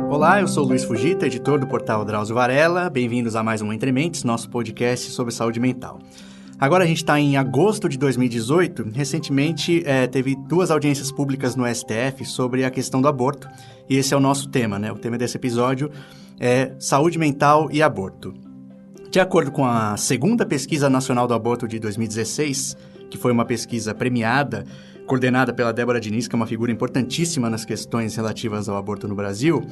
Olá, eu sou o Luiz Fujita, editor do portal Drauzio Varela. Bem-vindos a mais um Entre Mentes, nosso podcast sobre saúde mental. Agora a gente está em agosto de 2018. Recentemente teve 2 audiências públicas no STF sobre a questão do aborto. E esse é o nosso tema, né? O tema desse episódio é saúde mental e aborto. De acordo com a segunda Pesquisa Nacional do Aborto de 2016, que foi uma pesquisa premiada, coordenada pela Débora Diniz, que é uma figura importantíssima nas questões relativas ao aborto no Brasil.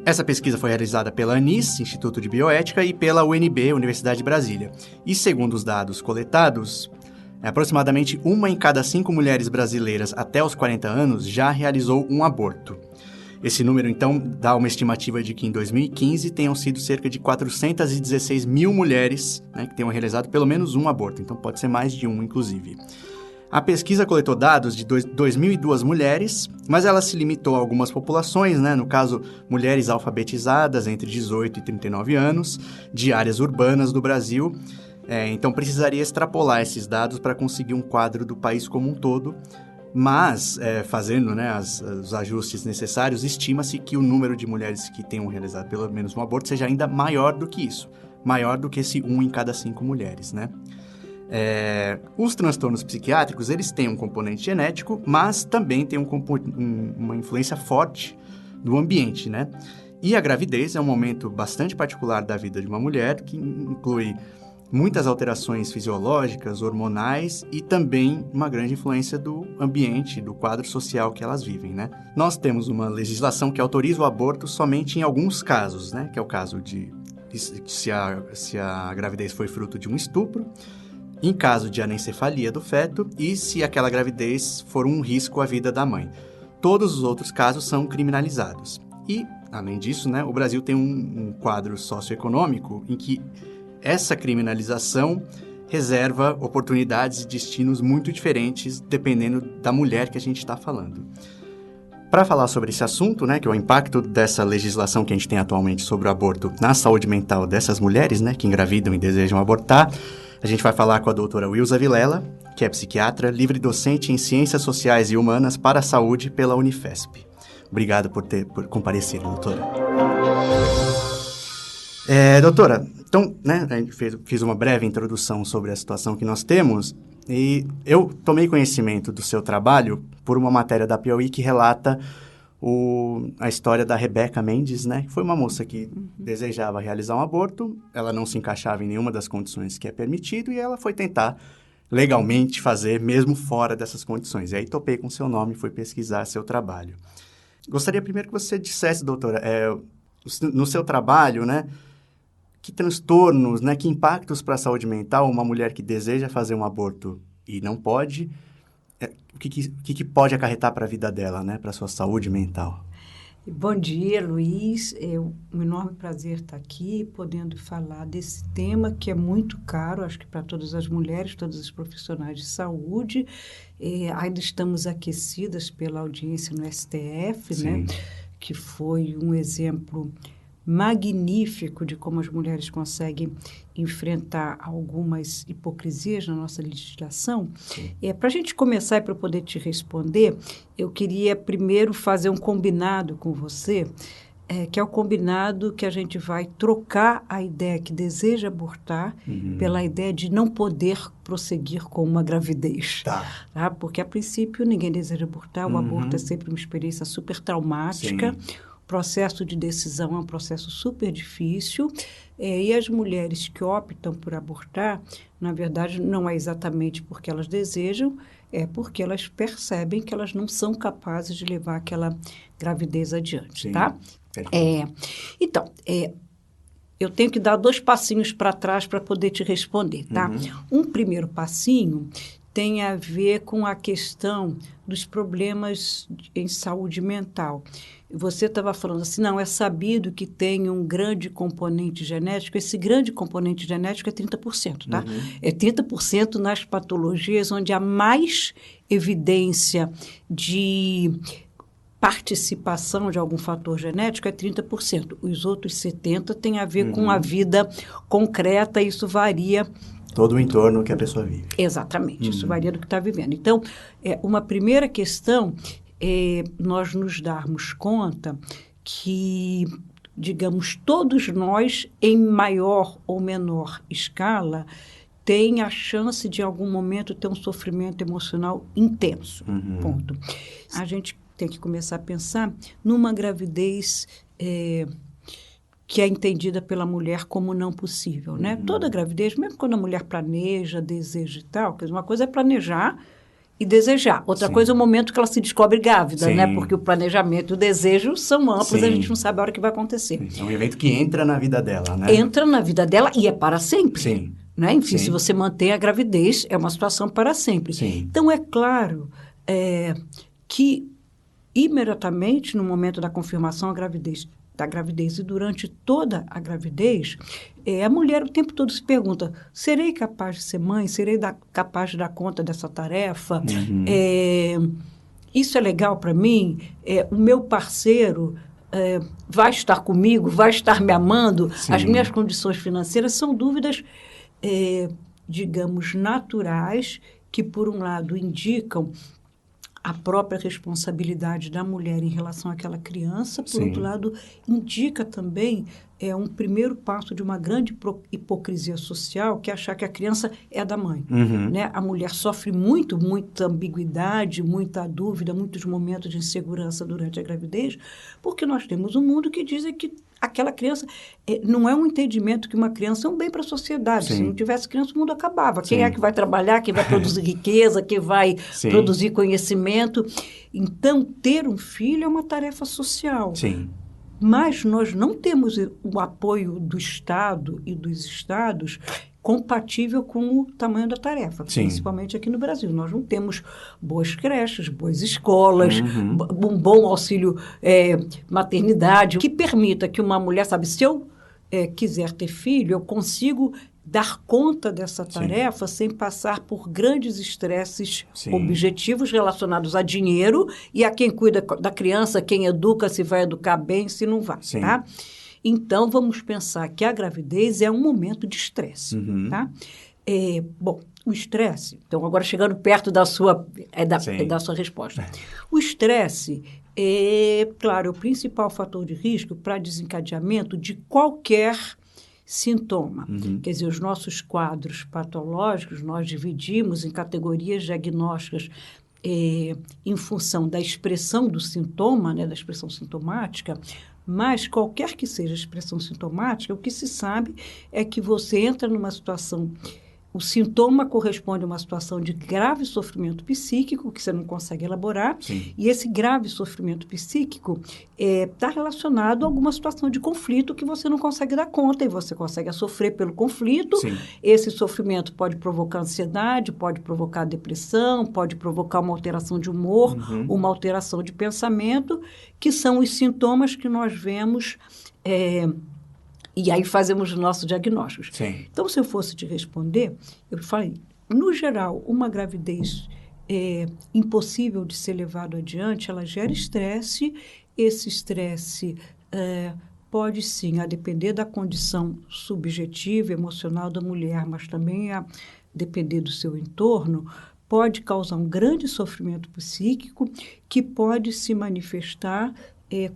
Essa pesquisa foi realizada pela ANIS, Instituto de Bioética, e pela UNB, Universidade de Brasília. E segundo os dados coletados, aproximadamente 1 em cada 5 mulheres brasileiras até os 40 anos já realizou um aborto. Esse número, então, dá uma estimativa de que em 2015 tenham sido cerca de 416 mil mulheres, né, que tenham realizado pelo menos um aborto. Então, pode ser mais de um, inclusive. A pesquisa coletou dados de 2.002 mulheres, mas ela se limitou a algumas populações, né? No caso, mulheres alfabetizadas entre 18 e 39 anos, de áreas urbanas do Brasil. Então, precisaria extrapolar esses dados para conseguir um quadro do país como um todo. Mas, fazendo, né, os ajustes necessários, estima-se que o número de mulheres que tenham realizado pelo menos um aborto seja ainda maior do que isso. Maior do que esse 1 em cada 5 mulheres, né? Os transtornos psiquiátricos, eles têm um componente genético, mas também têm uma influência forte do ambiente, né? E a gravidez é um momento bastante particular da vida de uma mulher, que inclui muitas alterações fisiológicas, hormonais e também uma grande influência do ambiente, do quadro social que elas vivem, né? Nós temos uma legislação que autoriza o aborto somente em alguns casos, né? Que é o caso de se a gravidez foi fruto de um estupro, em caso de anencefalia do feto e se aquela gravidez for um risco à vida da mãe. Todos os outros casos são criminalizados. E, além disso, né, o Brasil tem um quadro socioeconômico em que essa criminalização reserva oportunidades e destinos muito diferentes dependendo da mulher que a gente está falando. Para falar sobre esse assunto, né, que é o impacto dessa legislação que a gente tem atualmente sobre o aborto na saúde mental dessas mulheres, né, que engravidam e desejam abortar, a gente vai falar com a doutora Wilza Vilela, que é psiquiatra, livre-docente em Ciências Sociais e Humanas para a Saúde pela Unifesp. Obrigado por comparecer, doutora. Doutora, então, né, a gente fiz uma breve introdução sobre a situação que nós temos e eu tomei conhecimento do seu trabalho por uma matéria da Piauí que relata a história da Rebeca Mendes, né? Que foi uma moça que desejava realizar um aborto, ela não se encaixava em nenhuma das condições que é permitido e ela foi tentar legalmente fazer, mesmo fora dessas condições. E aí topei com seu nome e fui pesquisar seu trabalho. Gostaria primeiro que você dissesse, doutora, no seu trabalho, né? Que transtornos, né? Que impactos para a saúde mental uma mulher que deseja fazer um aborto e não pode... O que pode acarretar para a vida dela, né? Para a sua saúde mental? Bom dia, Luiz. É um enorme prazer estar aqui, podendo falar desse tema que é muito caro, acho que para todas as mulheres, todos os profissionais de saúde. Ainda estamos aquecidas pela audiência no STF, né? Que foi um exemplo magnífico de como as mulheres conseguem enfrentar algumas hipocrisias na nossa legislação. Para a gente começar e para eu poder te responder, eu queria primeiro fazer um combinado com você, que é o combinado que a gente vai trocar a ideia que deseja abortar pela ideia de não poder prosseguir com uma gravidez. Tá? Porque, a princípio, ninguém deseja abortar. O aborto é sempre uma experiência super traumática. Sim. O processo de decisão é um processo super difícil. E as mulheres que optam por abortar, na verdade, não é exatamente porque elas desejam, é porque elas percebem que elas não são capazes de levar aquela gravidez adiante, sim, tá? Então, eu tenho que dar 2 passinhos para trás para poder te responder, tá? Um primeiro passinho tem a ver com a questão dos problemas em saúde mental. Você estava falando assim, não, é sabido que tem um grande componente genético. Esse grande componente genético é 30%, tá? É 30% nas patologias onde há mais evidência de participação de algum fator genético, é 30%. Os outros 70% têm a ver com a vida concreta, isso varia... Todo o entorno que a pessoa vive. Exatamente, isso varia do que está vivendo. Então, uma primeira questão nós nos darmos conta que, digamos, todos nós, em maior ou menor escala, tem a chance de, em algum momento, ter um sofrimento emocional intenso. Ponto. A gente tem que começar a pensar numa gravidez que é entendida pela mulher como não possível, né? Toda gravidez, mesmo quando a mulher planeja, deseja e tal, quer dizer, uma coisa é planejar e desejar. Outra coisa é o momento que ela se descobre grávida, né? Porque o planejamento e o desejo são amplos, a gente não sabe a hora que vai acontecer. É um evento que entra na vida dela, né? Entra na vida dela e é para sempre. Sim. Né? Enfim, se você mantém a gravidez, é uma situação para sempre. Sim. Então, é claro que, imediatamente, no momento da confirmação da gravidez e durante toda a gravidez, a mulher o tempo todo se pergunta, serei capaz de ser mãe? Serei capaz de dar conta dessa tarefa? Isso é legal para mim? O meu parceiro vai estar comigo? Vai estar me amando? Sim. As minhas condições financeiras são dúvidas, digamos, naturais, que, por um lado, indicam a própria responsabilidade da mulher em relação àquela criança, por outro lado, indica também um primeiro passo de uma grande hipocrisia social, que é achar que a criança é da mãe. Né? A mulher sofre muita ambiguidade, muita dúvida, muitos momentos de insegurança durante a gravidez, porque nós temos um mundo que diz que aquela criança não é um entendimento que uma criança é um bem para a sociedade. Se não tivesse criança, o mundo acabava. Quem é que vai trabalhar, quem vai produzir riqueza, quem vai produzir conhecimento? Então, ter um filho é uma tarefa social. Mas nós não temos o apoio do Estado e dos Estados compatível com o tamanho da tarefa, principalmente aqui no Brasil. Nós não temos boas creches, boas escolas, um bom auxílio maternidade, que permita que uma mulher, se eu quiser ter filho, eu consigo dar conta dessa tarefa sem passar por grandes estresses objetivos relacionados a dinheiro e a quem cuida da criança, quem educa, se vai educar bem, se não vai, tá? Então, vamos pensar que a gravidez é um momento de estresse, tá? Bom, o estresse... Então, agora chegando perto da sua, da sua resposta. O estresse é, claro, o principal fator de risco para desencadeamento de qualquer sintoma. Quer dizer, os nossos quadros patológicos, nós dividimos em categorias diagnósticas em função da expressão do sintoma, né, da expressão sintomática, mas qualquer que seja a expressão sintomática, o que se sabe é que você entra numa situação... O sintoma corresponde a uma situação de grave sofrimento psíquico, que você não consegue elaborar, e esse grave sofrimento psíquico está relacionado a alguma situação de conflito que você não consegue dar conta, e você consegue sofrer pelo conflito. Esse sofrimento pode provocar ansiedade, pode provocar depressão, pode provocar uma alteração de humor, uma alteração de pensamento, que são os sintomas que nós vemos... E aí fazemos os nossos diagnósticos. Então, se eu fosse te responder, eu falei, no geral, uma gravidez impossível de ser levado adiante, ela gera estresse. Esse estresse pode, sim, a depender da condição subjetiva, emocional da mulher, mas também a depender do seu entorno, pode causar um grande sofrimento psíquico que pode se manifestar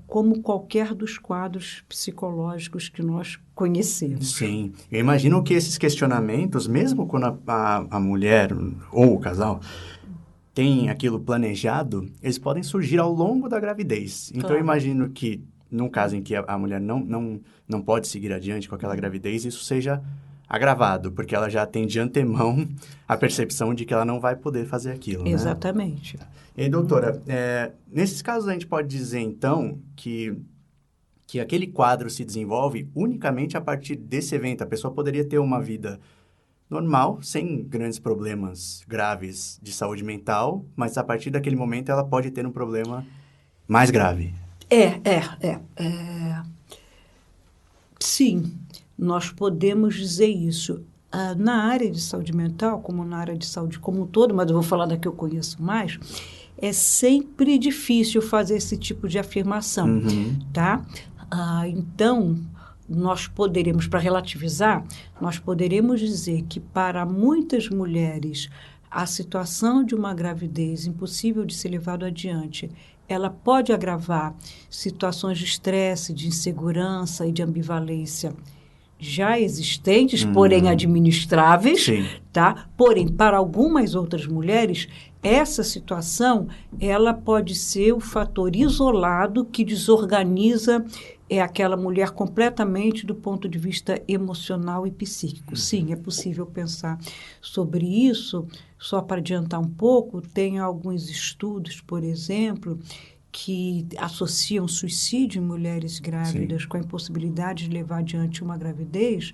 como qualquer dos quadros psicológicos que nós conhecemos. Eu imagino que esses questionamentos, mesmo quando a mulher ou o casal tem aquilo planejado, eles podem surgir ao longo da gravidez. Então, eu imagino que, num caso em que a mulher não pode seguir adiante com aquela gravidez, isso seja agravado, porque ela já tem de antemão a percepção de que ela não vai poder fazer aquilo, Exatamente. Né? E aí, doutora, nesses casos a gente pode dizer, então, que aquele quadro se desenvolve unicamente a partir desse evento. A pessoa poderia ter uma vida normal, sem grandes problemas graves de saúde mental, mas a partir daquele momento ela pode ter um problema mais grave. Sim, nós podemos dizer isso. Na área de saúde mental, como na área de saúde como um todo, mas eu vou falar da que eu conheço mais, é sempre difícil fazer esse tipo de afirmação, tá? Então, nós poderemos, para relativizar, nós poderemos dizer que para muitas mulheres a situação de uma gravidez impossível de ser levado adiante ela pode agravar situações de estresse, de insegurança e de ambivalência já existentes, porém administráveis, Sim. tá? Porém, para algumas outras mulheres, essa situação, ela pode ser o fator isolado que desorganiza aquela mulher completamente do ponto de vista emocional e psíquico. Sim, é possível pensar sobre isso. Só para adiantar um pouco, tem alguns estudos, por exemplo, que associam suicídio em mulheres grávidas com a impossibilidade de levar adiante uma gravidez,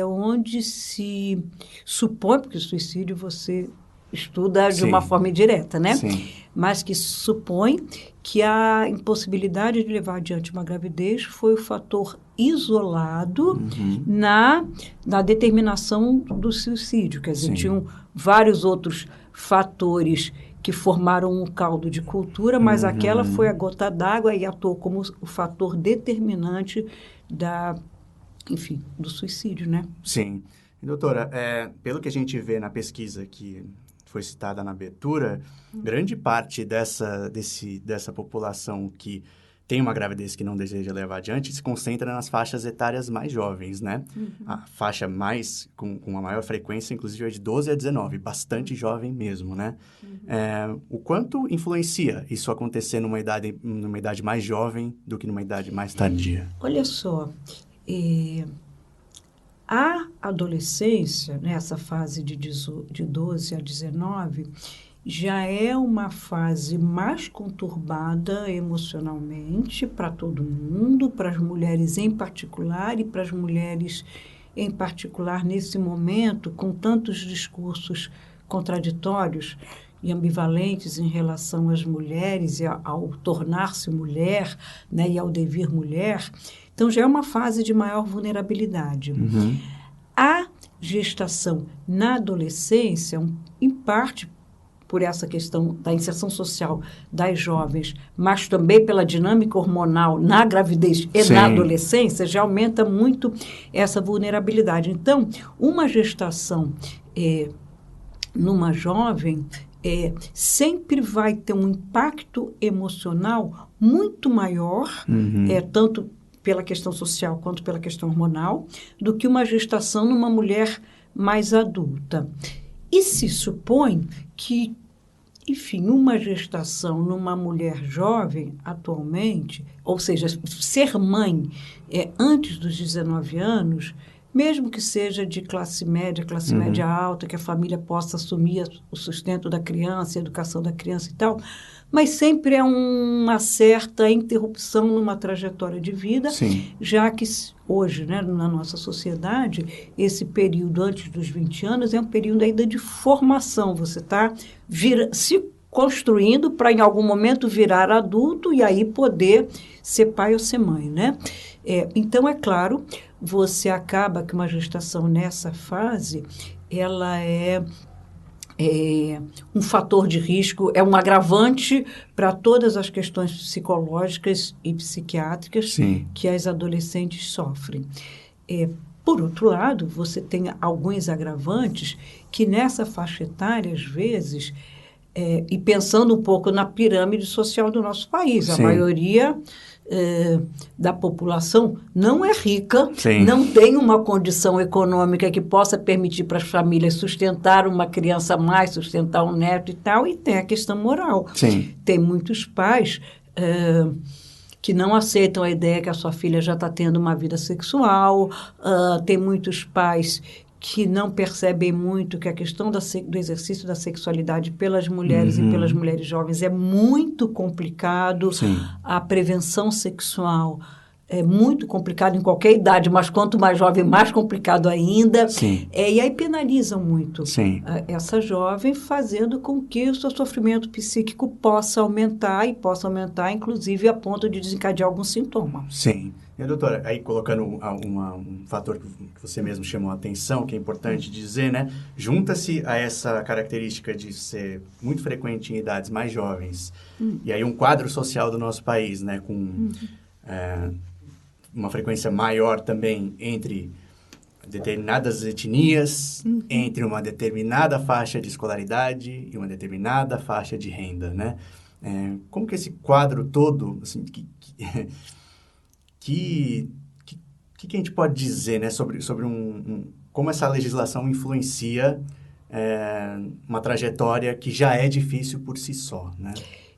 onde se supõe, porque o suicídio você estuda de uma forma indireta, né? Sim. Mas que supõe que a impossibilidade de levar adiante uma gravidez foi o fator isolado na determinação do suicídio. Quer dizer, tinham vários outros fatores que formaram um caldo de cultura, mas aquela foi a gota d'água e atuou como o fator determinante do suicídio, né? Sim. E, doutora, pelo que a gente vê na pesquisa que foi citada na abertura, grande parte dessa população que tem uma gravidez que não deseja levar adiante se concentra nas faixas etárias mais jovens, né? A faixa com a maior frequência, inclusive, é de 12 a 19, bastante jovem mesmo, né? O quanto influencia isso acontecer numa idade mais jovem do que numa idade mais tardia? Olha só, a adolescência, nessa fase de 12 a 19, já é uma fase mais conturbada emocionalmente para todo mundo, para as mulheres em particular e para as mulheres em particular nesse momento, com tantos discursos contraditórios e ambivalentes em relação às mulheres e ao tornar-se mulher, né, e ao devir mulher. Então, já é uma fase de maior vulnerabilidade. A gestação na adolescência, em parte por essa questão da inserção social das jovens, mas também pela dinâmica hormonal na gravidez e na adolescência, já aumenta muito essa vulnerabilidade. Então, uma gestação numa jovem sempre vai ter um impacto emocional muito maior, tanto pela questão social quanto pela questão hormonal, do que uma gestação numa mulher mais adulta. E se supõe que, enfim, uma gestação numa mulher jovem, atualmente, ou seja, ser mãe antes dos 19 anos, mesmo que seja de classe média alta, que a família possa assumir o sustento da criança, a educação da criança e tal, mas sempre é uma certa interrupção numa trajetória de vida, já que hoje, né, na nossa sociedade, esse período antes dos 20 anos é um período ainda de formação. Você está se construindo para, em algum momento, virar adulto e aí poder ser pai ou ser mãe, né? Então, é claro, você acaba que uma gestação nessa fase, ela é um fator de risco, é um agravante para todas as questões psicológicas e psiquiátricas que as adolescentes sofrem. Por outro lado, você tem alguns agravantes que nessa faixa etária, às vezes, e pensando um pouco na pirâmide social do nosso país, a maioria da população não é rica, não tem uma condição econômica que possa permitir para as famílias sustentar uma criança a mais, sustentar um neto e tal, e tem a questão moral. Tem muitos pais que não aceitam a ideia que a sua filha já está tendo uma vida sexual, tem muitos pais que não percebem muito que a questão do exercício da sexualidade pelas mulheres e pelas mulheres jovens é muito complicado. A prevenção sexual é muito complicado em qualquer idade, mas quanto mais jovem, mais complicado ainda. E aí penalizam muito essa jovem, fazendo com que o seu sofrimento psíquico possa aumentar, inclusive, a ponto de desencadear algum sintoma. E, doutora, aí colocando um fator que você mesmo chamou a atenção, que é importante dizer, né? Junta-se a essa característica de ser muito frequente em idades mais jovens, e aí um quadro social do nosso país, né? Com uma frequência maior também entre determinadas etnias, entre uma determinada faixa de escolaridade e uma determinada faixa de renda, né? Como que esse quadro todo, assim, que a gente pode dizer, né, sobre como essa legislação influencia uma trajetória que já é difícil por si só, né?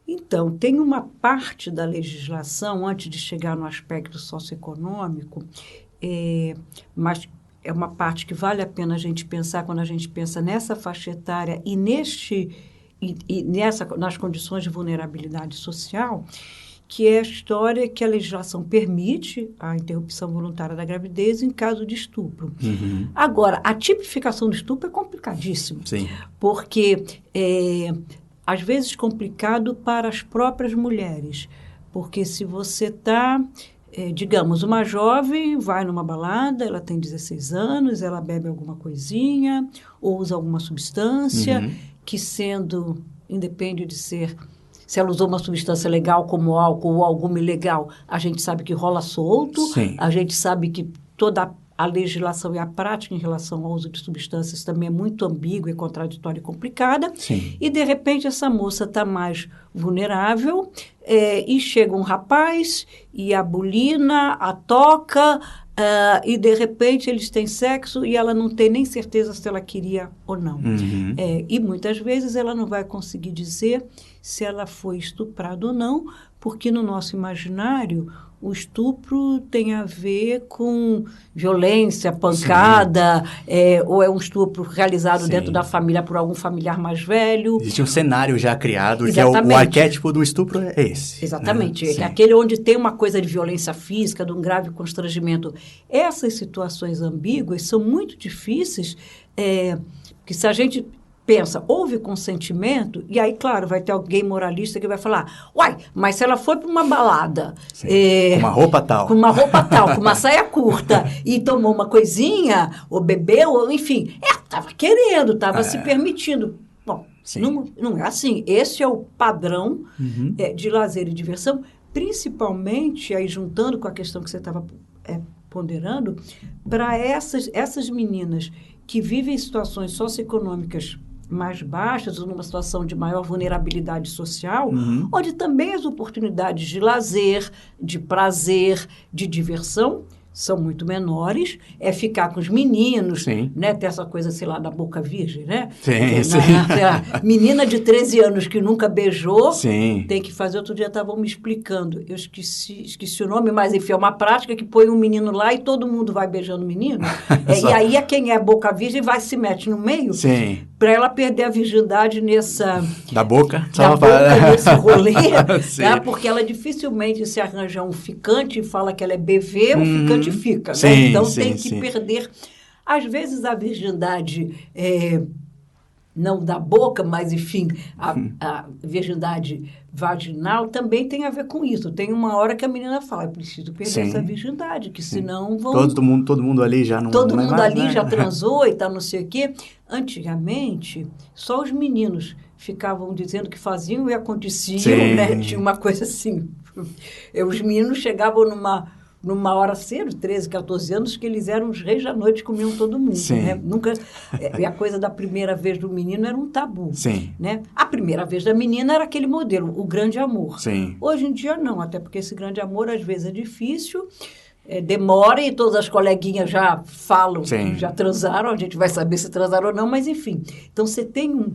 Então, tem uma parte da legislação, antes de chegar no aspecto socioeconômico, mas é uma parte que vale a pena a gente pensar quando a gente pensa nessa faixa etária e nas condições de vulnerabilidade social, que é a história que a legislação permite a interrupção voluntária da gravidez em caso de estupro. Uhum. Agora, a tipificação do estupro é complicadíssima, Sim. porque às vezes complicado para as próprias mulheres, porque se você está, digamos, uma jovem vai numa balada, ela tem 16 anos, ela bebe alguma coisinha, ou usa alguma substância, que sendo, independe de ser, se ela usou uma substância legal como álcool ou alguma ilegal, a gente sabe que rola solto, Sim. a gente sabe que toda a legislação e a prática em relação ao uso de substâncias também é muito ambígua, e contraditória e complicada. Sim. E, de repente, essa moça está mais vulnerável e chega um rapaz e a bulina, a toca e, de repente, eles têm sexo e ela não tem nem certeza se ela queria ou não. Uhum. E, muitas vezes, ela não vai conseguir dizer se ela foi estuprada ou não, porque, no nosso imaginário, o estupro tem a ver com violência, pancada, ou é um estupro realizado Sim. dentro da família por algum familiar mais velho. Existe um cenário já criado, Exatamente. que o arquétipo do estupro é esse. Exatamente. Né? É aquele onde tem uma coisa de violência física, de um grave constrangimento. Essas situações ambíguas são muito difíceis, porque se a gente pensa, houve consentimento, e aí, claro, vai ter alguém moralista que vai falar, uai, mas se ela foi para uma balada... com uma roupa tal. Com uma roupa tal, com uma saia curta, e tomou uma coisinha, ou bebeu, ou enfim, estava querendo, estava se permitindo. Bom, não é assim. Esse é o padrão de lazer e diversão, principalmente, aí juntando com a questão que você estava ponderando, para essas meninas que vivem situações socioeconômicas mais baixas ou numa situação de maior vulnerabilidade social, onde também as oportunidades de lazer, de prazer, de diversão são muito menores, ficar com os meninos, né? Ter essa coisa, sei lá, da boca virgem, né? Sim. A menina de 13 anos que nunca beijou, Sim. tem que fazer. Outro dia estavam me explicando, eu esqueci o nome, mas enfim, é uma prática que põe um menino lá e todo mundo vai beijando o menino, e aí quem é boca virgem se mete no meio, para ela perder a virgindade Da boca, nesse rolê, tá? Porque ela dificilmente se arranja um ficante e fala que ela é BV, o ficante fica, né? Então tem que perder. Às vezes a virgindade não da boca, mas enfim, a virgindade vaginal também tem a ver com isso. Tem uma hora que a menina fala, eu preciso perder essa virgindade, que senão vão... Todo mundo ali já não... Todo mundo ali, né? já transou e tal, não sei o quê. Antigamente, só os meninos ficavam dizendo que faziam e aconteciam, né? Tinha uma coisa assim. Os meninos chegavam numa hora cedo, 13, 14 anos, que eles eram os reis da noite, comiam todo mundo, né? Nunca... a coisa da primeira vez do menino era um tabu, né? A primeira vez da menina era aquele modelo, o grande amor. Hoje em dia, não, até porque esse grande amor, às vezes, é difícil, demora e todas as coleguinhas já falam que já transaram, a gente vai saber se transaram ou não, mas enfim. Então, você tem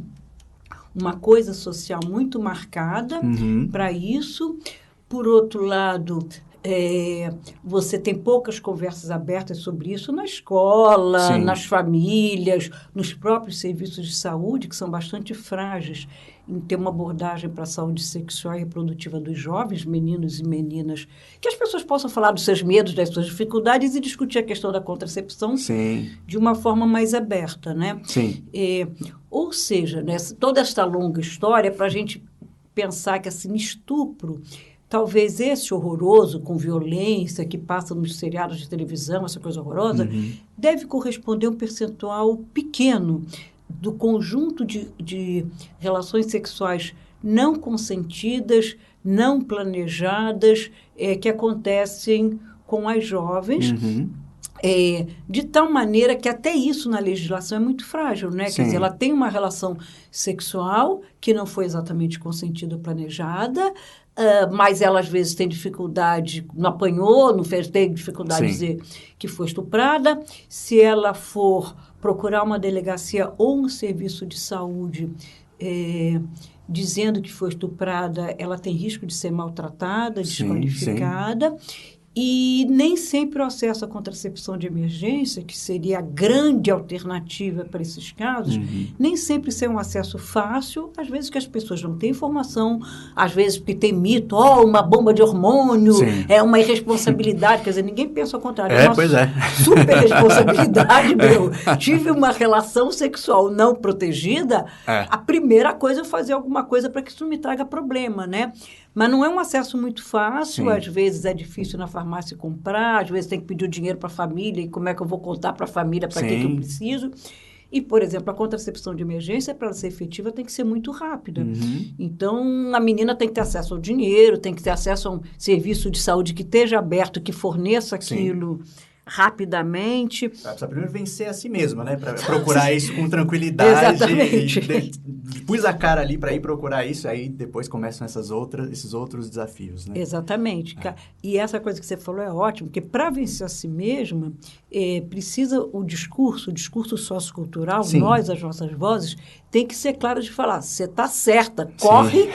uma coisa social muito marcada para isso. Por outro lado... você tem poucas conversas abertas sobre isso na escola, nas famílias, nos próprios serviços de saúde, que são bastante frágeis em ter uma abordagem para a saúde sexual e reprodutiva dos jovens, meninos e meninas, que as pessoas possam falar dos seus medos, das suas dificuldades e discutir a questão da contracepção de uma forma mais aberta, né? Ou seja, né, toda esta longa história para a gente pensar que, assim, estupro... Talvez esse horroroso, com violência, que passa nos seriados de televisão, essa coisa horrorosa, deve corresponder a um percentual pequeno do conjunto de relações sexuais não consentidas, não planejadas, que acontecem com as jovens. de tal maneira que até isso na legislação é muito frágil, né? Sim. Quer dizer, ela tem uma relação sexual que não foi exatamente consentida ou planejada, mas ela às vezes tem dificuldade, não apanhou, não fez, tem dificuldade de dizer que foi estuprada. Se ela for procurar uma delegacia ou um serviço de saúde dizendo que foi estuprada, ela tem risco de ser maltratada, desqualificada. E nem sempre o acesso à contracepção de emergência, que seria a grande alternativa para esses casos, nem sempre isso é um acesso fácil, às vezes que as pessoas não têm informação, às vezes porque tem mito, uma bomba de hormônio, é uma irresponsabilidade, quer dizer, ninguém pensa ao contrário. É uma super responsabilidade, meu. Tive uma relação sexual não protegida, a primeira coisa é fazer alguma coisa para que isso não me traga problema, né? Mas não é um acesso muito fácil, às vezes é difícil na farmácia comprar, às vezes tem que pedir o dinheiro para a família, e como é que eu vou contar para a família para que eu preciso. E, por exemplo, a contracepção de emergência, para ela ser efetiva, tem que ser muito rápida. Então, a menina tem que ter acesso ao dinheiro, tem que ter acesso a um serviço de saúde que esteja aberto, que forneça aquilo rapidamente. Precisa primeiro vencer a si mesma, né? Para procurar isso com tranquilidade. Exatamente. Pus a cara ali para ir procurar isso, aí depois começam esses outros desafios, né? Exatamente. E essa coisa que você falou é ótimo, porque para vencer a si mesma, precisa o discurso sociocultural, nós, as nossas vozes, tem que ser claro de falar, você está certa, corre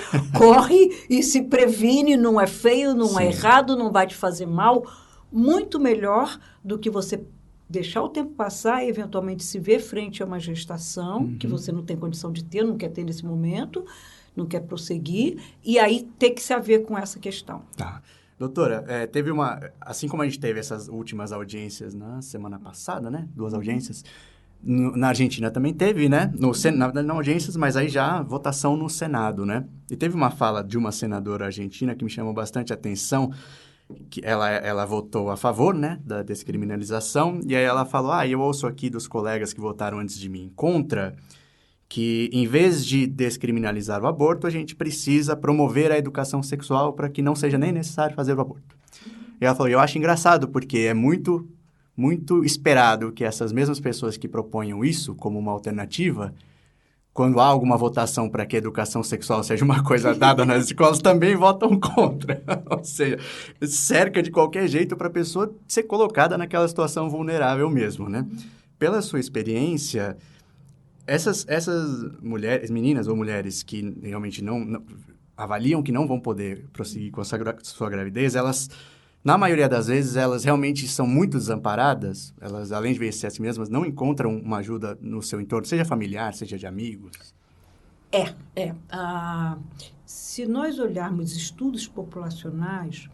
e se previne, não é feio, não é errado, não vai te fazer mal. Muito melhor do que você deixar o tempo passar e, eventualmente, se ver frente a uma gestação que você não tem condição de ter, não quer ter nesse momento, não quer prosseguir, e aí ter que se haver com essa questão. Tá. Doutora, teve assim como a gente teve essas últimas audiências na semana passada, né? 2 audiências, na Argentina também teve, né? Na verdade, não audiências, mas aí já votação no Senado, né? E teve uma fala de uma senadora argentina que me chamou bastante atenção, que ela votou a favor, né, da descriminalização, e aí ela falou, eu ouço aqui dos colegas que votaram antes de mim contra, que em vez de descriminalizar o aborto, a gente precisa promover a educação sexual para que não seja nem necessário fazer o aborto. E ela falou, eu acho engraçado, porque é muito, muito esperado que essas mesmas pessoas que proponham isso como uma alternativa, quando há alguma votação para que a educação sexual seja uma coisa dada nas escolas, também votam contra. Ou seja, cerca de qualquer jeito para a pessoa ser colocada naquela situação vulnerável mesmo, né? Pela sua experiência, essas mulheres, meninas ou mulheres que realmente não avaliam que não vão poder prosseguir com a sua gravidez, elas, na maioria das vezes, elas realmente são muito desamparadas. Elas, além de vencer a si mesmas, não encontram uma ajuda no seu entorno, seja familiar, seja de amigos. Se nós olharmos estudos populacionais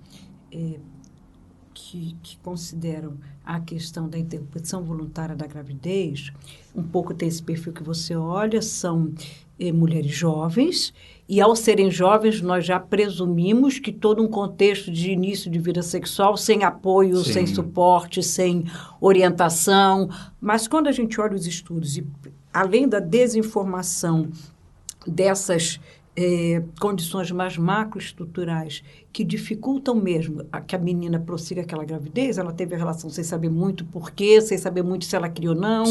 que consideram a questão da interrupção voluntária da gravidez, um pouco tem esse perfil que você olha, são mulheres jovens, e ao serem jovens, nós já presumimos que todo um contexto de início de vida sexual, sem apoio, sem suporte, sem orientação. Mas quando a gente olha os estudos, e além da desinformação dessas condições mais macroestruturais que dificultam mesmo que a menina prossiga aquela gravidez, ela teve a relação sem saber muito porquê, sem saber muito se ela queria ou não,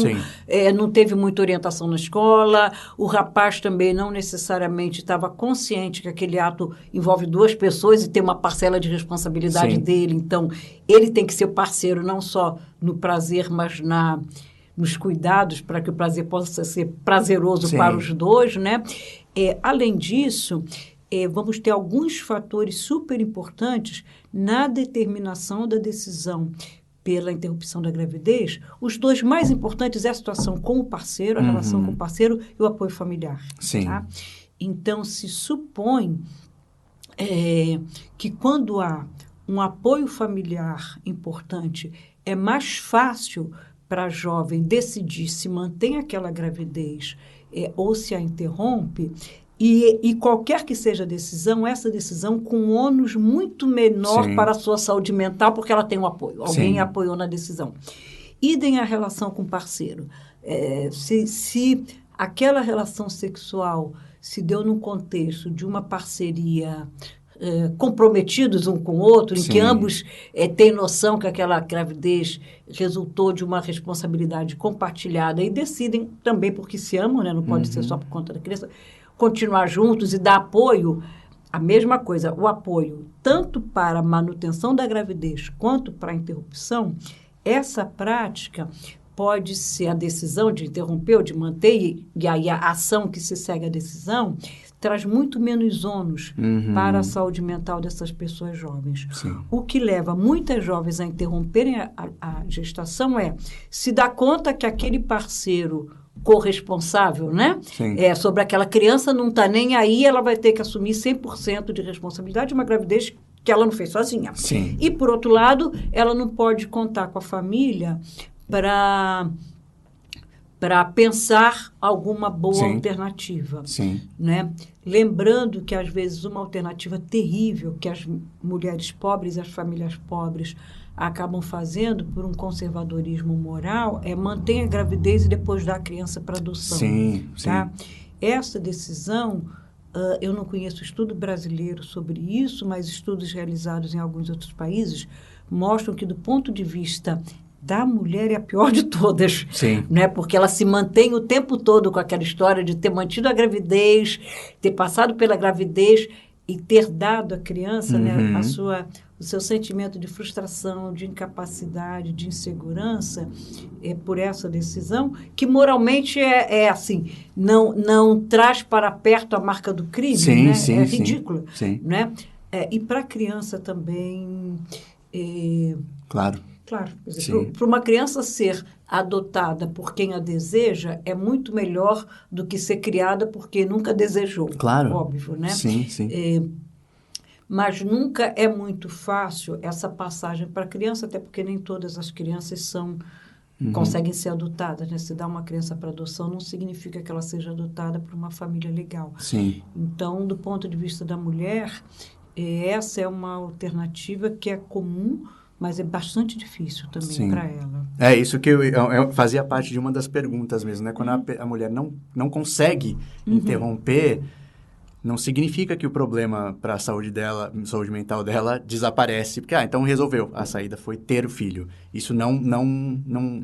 não teve muita orientação na escola, o rapaz também não necessariamente estava consciente que aquele ato envolve 2 pessoas e tem uma parcela de responsabilidade dele, então ele tem que ser o parceiro não só no prazer, mas nos cuidados para que o prazer possa ser prazeroso para os dois, né? Além disso, vamos ter alguns fatores super importantes na determinação da decisão pela interrupção da gravidez. Os 2 mais importantes é a situação com o parceiro, a relação com o parceiro e o apoio familiar. Tá? Então, se supõe que quando há um apoio familiar importante, é mais fácil para a jovem decidir se mantém aquela gravidez ou se a interrompe, e qualquer que seja a decisão, essa decisão com ônus muito menor para a sua saúde mental, porque ela tem um apoio, alguém apoiou na decisão. Idem a relação com o parceiro. Se aquela relação sexual se deu num contexto de uma parceria comprometidos um com o outro, em Sim. que ambos têm noção que aquela gravidez resultou de uma responsabilidade compartilhada e decidem também porque se amam, né? Não pode ser só por conta da criança, continuar juntos e dar apoio. A mesma coisa, o apoio tanto para a manutenção da gravidez quanto para a interrupção, essa prática pode ser a decisão de interromper ou de manter, e aí a ação que se segue à decisão traz muito menos ônus para a saúde mental dessas pessoas jovens. Sim. O que leva muitas jovens a interromperem a gestação é se dar conta que aquele parceiro corresponsável, né? Sobre aquela criança não está nem aí, ela vai ter que assumir 100% de responsabilidade de uma gravidez que ela não fez sozinha. Sim. E, por outro lado, ela não pode contar com a família para pensar alguma boa alternativa. Sim. Né? Lembrando que, às vezes, uma alternativa terrível que as mulheres pobres, as famílias pobres, acabam fazendo por um conservadorismo moral é manter a gravidez e depois dar a criança para adoção. Sim, tá? sim. Essa decisão, eu não conheço estudo brasileiro sobre isso, mas estudos realizados em alguns outros países mostram que, do ponto de vista da mulher, é a pior de todas. Sim. Né? Porque ela se mantém o tempo todo com aquela história de ter mantido a gravidez, ter passado pela gravidez e ter dado à criança, né, o seu sentimento de frustração, de incapacidade, de insegurança por essa decisão, que moralmente é assim, não traz para perto a marca do crime, sim, né? Sim, é ridículo. Sim. Né? E para a criança também... Claro. Claro, para uma criança ser adotada por quem a deseja é muito melhor do que ser criada por quem nunca desejou. Claro. Óbvio, né? Sim. Mas nunca é muito fácil essa passagem para a criança, até porque nem todas as crianças conseguem ser adotadas. Né? Se dá uma criança para adoção, não significa que ela seja adotada por uma família legal. Sim. Então, do ponto de vista da mulher, essa é uma alternativa que é comum, mas é bastante difícil também para ela. É isso que eu fazia parte de uma das perguntas mesmo, né? Quando a mulher não consegue interromper, não significa que o problema para a saúde mental dela, desaparece. Porque, então resolveu. A saída foi ter o filho. Isso não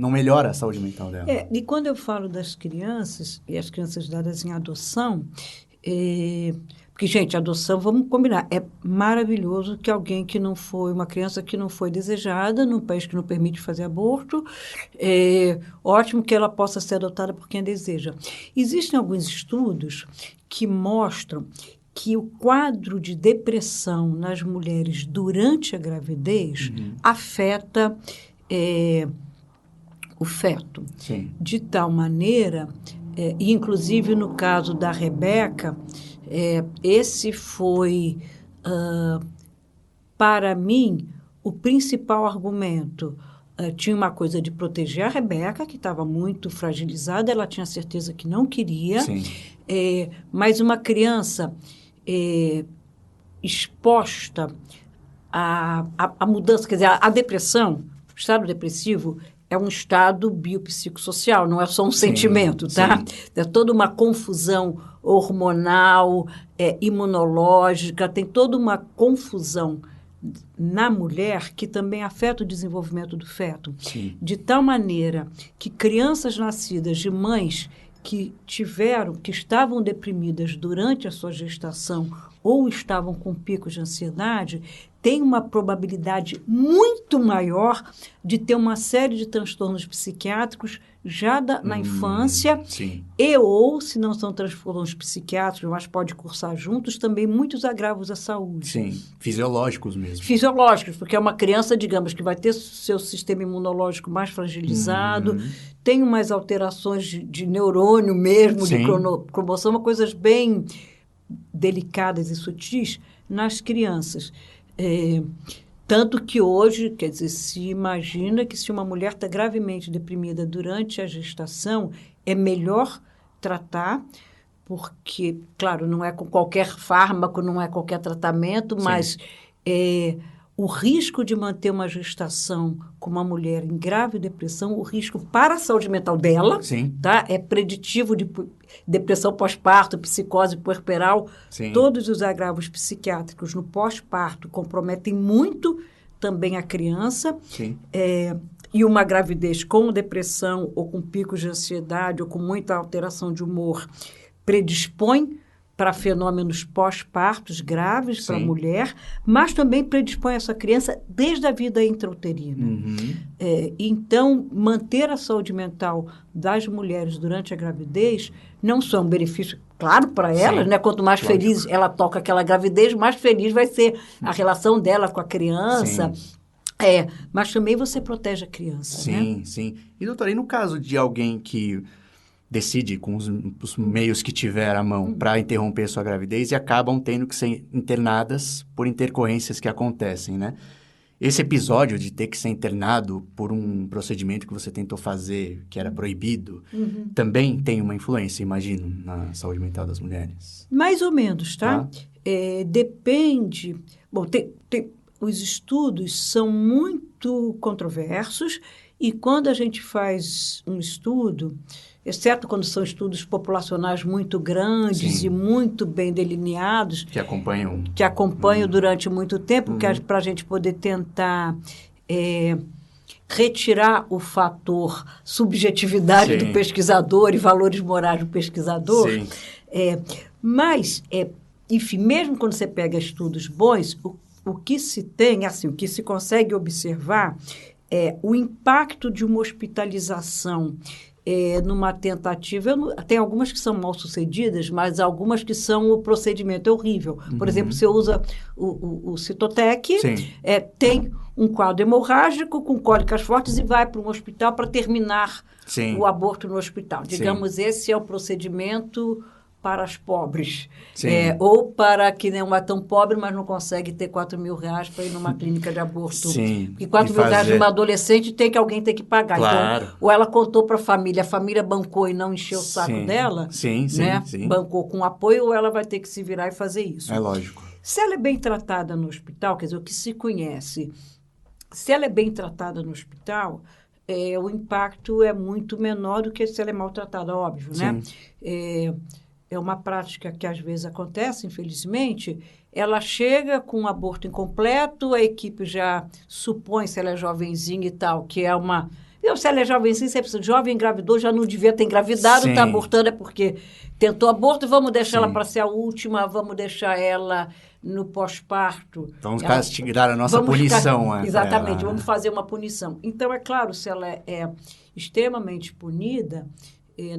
melhora a saúde mental dela. E quando eu falo das crianças, e as crianças dadas em adoção, porque, gente, adoção, vamos combinar, é maravilhoso que alguém que não foi, uma criança que não foi desejada, num país que não permite fazer aborto, ótimo que ela possa ser adotada por quem a deseja. Existem alguns estudos que mostram que o quadro de depressão nas mulheres durante a gravidez afeta o feto. Sim. De tal maneira, e inclusive no caso da Rebeca, esse foi, para mim, o principal argumento. Tinha uma coisa de proteger a Rebeca, que estava muito fragilizada, ela tinha certeza que não queria, mas uma criança exposta à mudança, quer dizer, a depressão, o estado depressivo, é um estado biopsicossocial, não é só um sentimento, tá? É toda uma confusão hormonal, imunológica, tem toda uma confusão na mulher que também afeta o desenvolvimento do feto. Sim. De tal maneira que crianças nascidas de mães que estavam deprimidas durante a sua gestação ou estavam com picos de ansiedade, tem uma probabilidade muito maior de ter uma série de transtornos psiquiátricos já na infância ou, se não são transtornos psiquiátricos, mas pode cursar juntos, também muitos agravos à saúde. Sim, fisiológicos mesmo. Fisiológicos, porque é uma criança, digamos, que vai ter seu sistema imunológico mais fragilizado, tem umas alterações de neurônio mesmo, de cromossomo, coisas bem delicadas e sutis nas crianças. Tanto que hoje, quer dizer, se imagina que se uma mulher está gravemente deprimida durante a gestação, é melhor tratar, porque, claro, não é com qualquer fármaco, não é qualquer tratamento, mas o risco de manter uma gestação com uma mulher em grave depressão, o risco para a saúde mental dela, Sim. tá? É preditivo de depressão pós-parto, psicose puerperal. Sim. Todos os agravos psiquiátricos no pós-parto comprometem muito também a criança. Sim. E uma gravidez com depressão ou com picos de ansiedade ou com muita alteração de humor predispõe para fenômenos pós-partos graves para a mulher, mas também predispõe essa criança desde a vida intrauterina. Então, manter a saúde mental das mulheres durante a gravidez não só um benefício, claro, para elas, né? Quanto mais feliz ela toca aquela gravidez, mais feliz vai ser a relação dela com a criança. Mas também você protege a criança, sim, né? Sim. E, doutora, e no caso de alguém que decide com os meios que tiver à mão para interromper sua gravidez e acabam tendo que ser internadas por intercorrências que acontecem, né? Esse episódio de ter que ser internado por um procedimento que você tentou fazer, que era proibido, também tem uma influência, imagino, na saúde mental das mulheres? Mais ou menos, tá? Depende... Bom, os estudos são muito controversos e quando a gente faz um estudo, exceto quando são estudos populacionais muito grandes e muito bem delineados, que acompanham durante muito tempo, para a gente poder tentar retirar o fator subjetividade do pesquisador e valores morais do pesquisador. Mas, enfim, mesmo quando você pega estudos bons, o que se tem, assim, o que se consegue observar é o impacto de uma hospitalização numa tentativa. Tem algumas que são mal sucedidas, mas algumas que são o procedimento é horrível. Por exemplo, você usa o Citotec, tem um quadro hemorrágico com cólicas fortes e vai para um hospital para terminar o aborto no hospital. Digamos, esse é o procedimento para as pobres. Ou para quem não é tão pobre, mas não consegue ter R$4.000 para ir numa clínica de aborto. Porque R$4.000 de uma adolescente alguém tem que pagar. Claro. Então, ou ela contou para a família bancou e não encheu o saco dela, né? Bancou com apoio, ou ela vai ter que se virar e fazer isso. É lógico. Se ela é bem tratada no hospital, quer dizer, o que se conhece, se ela é bem tratada no hospital, o impacto é muito menor do que se ela é maltratada, óbvio, né? É uma prática que às vezes acontece, infelizmente. Ela chega com um aborto incompleto, a equipe já supõe, se ela é jovenzinha e tal, que é uma... Se ela é jovenzinha, você precisa de jovem, engravidou, já não devia ter engravidado, está abortando é porque tentou aborto, vamos deixar ela para ser a última, vamos deixar ela no pós-parto. Vamos castigar a nossa punição. Exatamente, vamos fazer uma punição. Então, é claro, se ela é extremamente punida...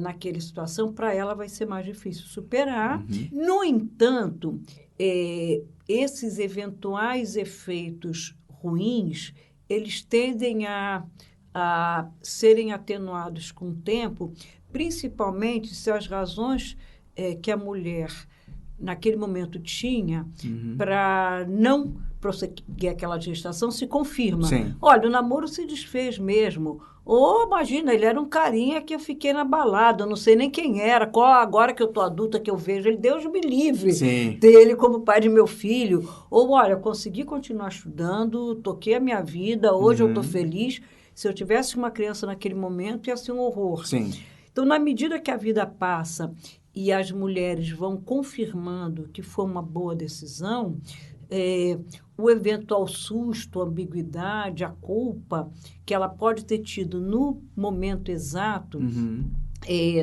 naquela situação, para ela vai ser mais difícil superar. No entanto, esses eventuais efeitos ruins, eles tendem a serem atenuados com o tempo, principalmente se as razões que a mulher, naquele momento, tinha para não prosseguir aquela gestação se confirma. Olha, o namoro se desfez mesmo. Ou, imagina, ele era um carinha que eu fiquei na balada, eu não sei nem quem era, agora que eu estou adulta, que eu vejo ele, Deus me livre ter ele como pai de meu filho. Ou, olha, eu consegui continuar estudando, toquei a minha vida, hoje eu estou feliz. Se eu tivesse uma criança naquele momento, ia ser um horror. Então, na medida que a vida passa e as mulheres vão confirmando que foi uma boa decisão, o eventual susto, a ambiguidade, a culpa que ela pode ter tido no momento exato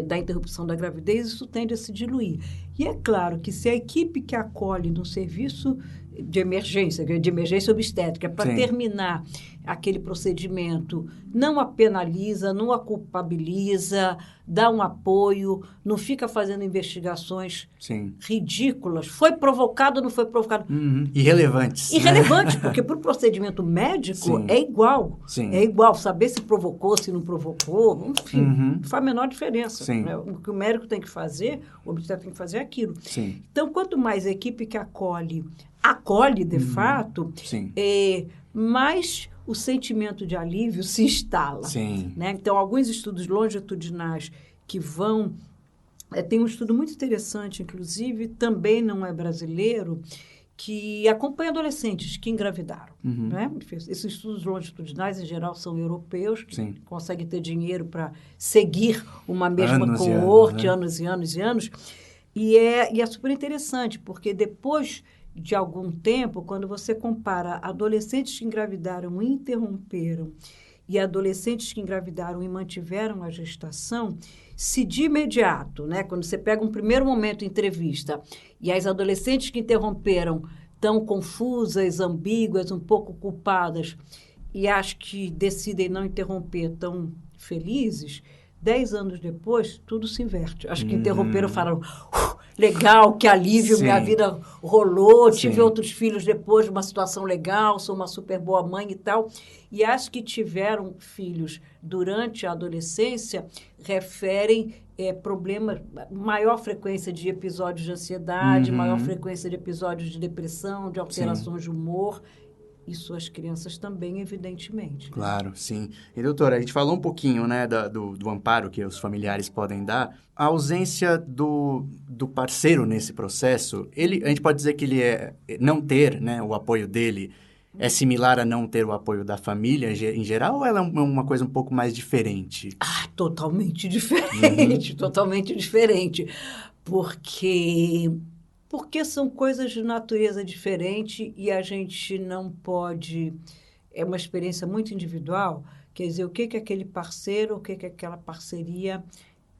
da interrupção da gravidez, isso tende a se diluir. E é claro que se a equipe que acolhe no serviço de emergência obstétrica, para terminar aquele procedimento, não a penaliza, não a culpabiliza, dá um apoio, não fica fazendo investigações ridículas. Foi provocado ou não foi provocado? Irrelevantes. Irrelevantes, porque para o procedimento médico é igual. É igual saber se provocou, se não provocou, enfim, não faz a menor diferença. Né? O que o médico tem que fazer, o obstetra tem que fazer é aquilo. Então, quanto mais a equipe que acolhe de fato, mais o sentimento de alívio se instala. Né? Então, alguns estudos longitudinais que vão... tem um estudo muito interessante, inclusive, também não é brasileiro, que acompanha adolescentes que engravidaram. Né? Esses estudos longitudinais, em geral, são europeus, que Sim. conseguem ter dinheiro para seguir uma mesma Anos e coorte, anos, né? anos e anos. E é super interessante, porque depois de algum tempo, quando você compara adolescentes que engravidaram e interromperam e adolescentes que engravidaram e mantiveram a gestação, se de imediato, né, quando você pega um primeiro momento em entrevista e as adolescentes que interromperam tão confusas, ambíguas, um pouco culpadas, e as que decidem não interromper tão felizes, 10 anos depois, tudo se inverte. As que interromperam falaram, legal, que alívio, minha vida rolou, tive outros filhos depois de uma situação legal, sou uma super boa mãe e tal. E as que tiveram filhos durante a adolescência referem problemas, maior frequência de episódios de ansiedade, maior frequência de episódios de depressão, de alterações de humor. E suas crianças também, evidentemente. Claro, sim. E, doutora, a gente falou um pouquinho, né, do amparo que os familiares podem dar. A ausência do parceiro nesse processo, a gente pode dizer que não ter, né, o apoio dele é similar a não ter o apoio da família em geral, ou ela é uma coisa um pouco mais diferente? Totalmente diferente, totalmente diferente. Porque são coisas de natureza diferente e a gente não pode... É uma experiência muito individual, quer dizer, o que aquele parceiro, o que aquela parceria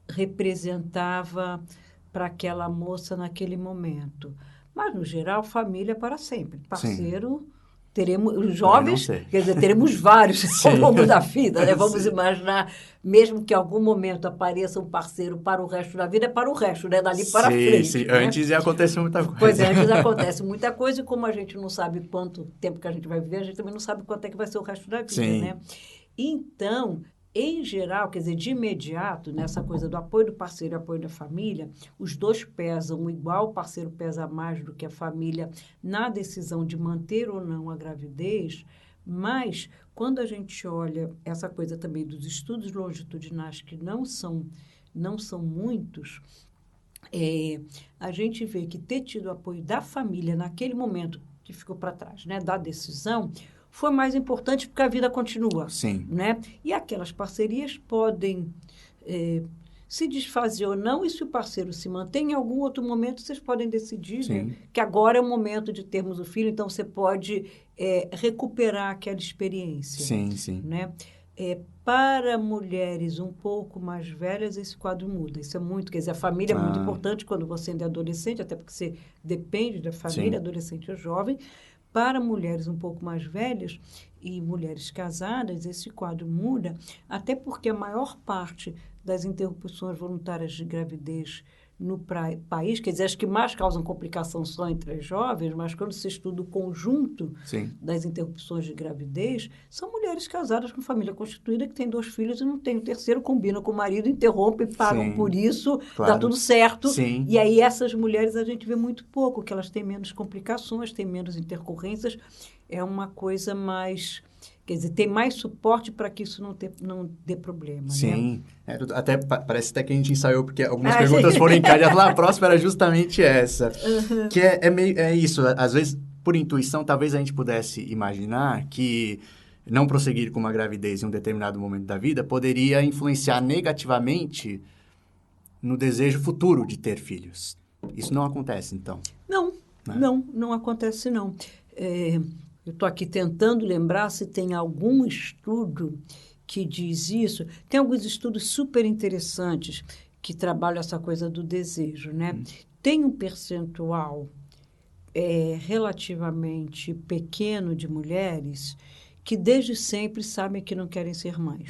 representava para aquela moça naquele momento. Mas, no geral, família para sempre. Parceiro, teremos... Os jovens, quer dizer, teremos vários ao longo da vida, né? Vamos imaginar, mesmo que em algum momento apareça um parceiro para o resto da vida, é para o resto, né? Dali para frente. Sim. Né? Antes ia acontecer muita coisa. Pois é, antes acontece muita coisa e como a gente não sabe quanto tempo que a gente vai viver, a gente também não sabe quanto é que vai ser o resto da vida, né? Então, em geral, quer dizer, de imediato, nessa coisa do apoio do parceiro e apoio da família, os dois pesam igual, o parceiro pesa mais do que a família na decisão de manter ou não a gravidez, mas quando a gente olha essa coisa também dos estudos longitudinais, que não são muitos, a gente vê que ter tido o apoio da família naquele momento que ficou para trás, né, da decisão, foi mais importante porque a vida continua. Sim. Né? E aquelas parcerias podem se desfazer ou não, e se o parceiro se mantém, em algum outro momento vocês podem decidir, né, que agora é o momento de termos o filho, então você pode recuperar aquela experiência. Sim. Né? Para mulheres um pouco mais velhas, esse quadro muda. Isso é muito, quer dizer, a família é muito importante quando você ainda é adolescente, até porque você depende da família, adolescente ou jovem. Para mulheres um pouco mais velhas e mulheres casadas, esse quadro muda, até porque a maior parte das interrupções voluntárias de gravidez no país, quer dizer, as que mais causam complicação são entre as jovens, mas quando se estuda o conjunto das interrupções de gravidez, são mulheres casadas com família constituída que têm 2 filhos e não tem o terceiro, combina com o marido, interrompe, pagam por isso, dá tudo certo. E aí essas mulheres a gente vê muito pouco, que elas têm menos complicações, têm menos intercorrências, é uma coisa mais... Quer dizer, tem mais suporte para que isso não dê problema. Sim. Né? Parece até que a gente ensaiou, porque algumas perguntas foram encaixadas lá. A próxima era justamente essa. Que é isso. Às vezes, por intuição, talvez a gente pudesse imaginar que não prosseguir com uma gravidez em um determinado momento da vida poderia influenciar negativamente no desejo futuro de ter filhos. Isso não acontece, então? Não, né? Não acontece, não. Eu estou aqui tentando lembrar se tem algum estudo que diz isso. Tem alguns estudos super interessantes que trabalham essa coisa do desejo, né? Tem um percentual relativamente pequeno de mulheres que desde sempre sabem que não querem ser mães.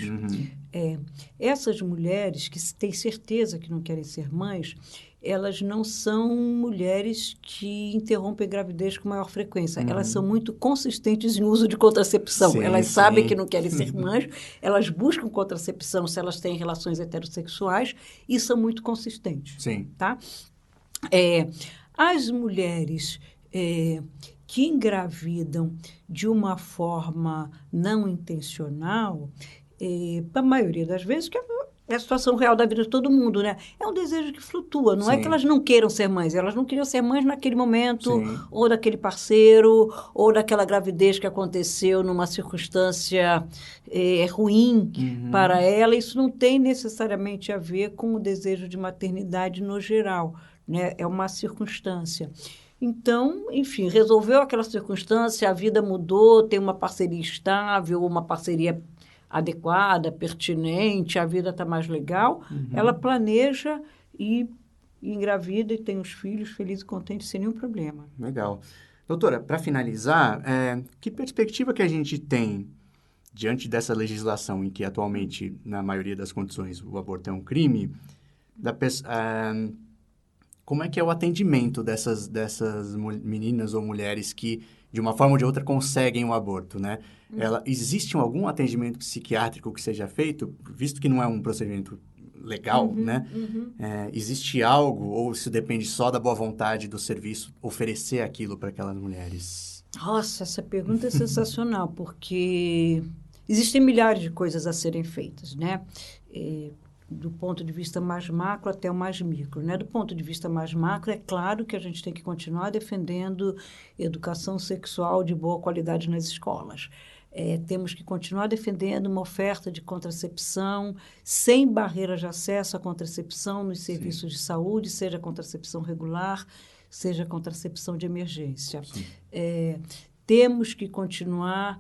Essas mulheres que têm certeza que não querem ser mães, elas não são mulheres que interrompem a gravidez com maior frequência. Elas são muito consistentes em uso de contracepção. Elas sabem que não querem ser mães, elas buscam contracepção se elas têm relações heterossexuais e são muito consistentes. Tá? As mulheres que engravidam de uma forma não intencional, a maioria das vezes, que É a situação real da vida de todo mundo, né? É um desejo que flutua. Não é Sim. que elas não queiram ser mães. Elas não queriam ser mães naquele momento, Sim. ou daquele parceiro, ou daquela gravidez que aconteceu numa circunstância ruim para ela. Isso não tem necessariamente a ver com o desejo de maternidade no geral, né? É uma circunstância. Então, enfim, resolveu aquela circunstância, a vida mudou, tem uma parceria estável, uma parceria adequada, pertinente, a vida está mais legal, ela planeja e engravida e tem os filhos feliz e contente, sem nenhum problema. Legal. Doutora, para finalizar, que perspectiva que a gente tem diante dessa legislação em que atualmente, na maioria das condições, o aborto é um crime, como é que é o atendimento dessas meninas ou mulheres que, de uma forma ou de outra, conseguem o aborto, né? Existe algum atendimento psiquiátrico que seja feito, visto que não é um procedimento legal, né? Existe algo, ou isso depende só da boa vontade do serviço oferecer aquilo para aquelas mulheres? Nossa, essa pergunta é sensacional, porque existem milhares de coisas a serem feitas, né? Do ponto de vista mais macro até o mais micro, né? Do ponto de vista mais macro, é claro que a gente tem que continuar defendendo educação sexual de boa qualidade nas escolas. Temos que continuar defendendo uma oferta de contracepção sem barreira de acesso à contracepção nos serviços de saúde, seja contracepção regular, seja contracepção de emergência. Temos que continuar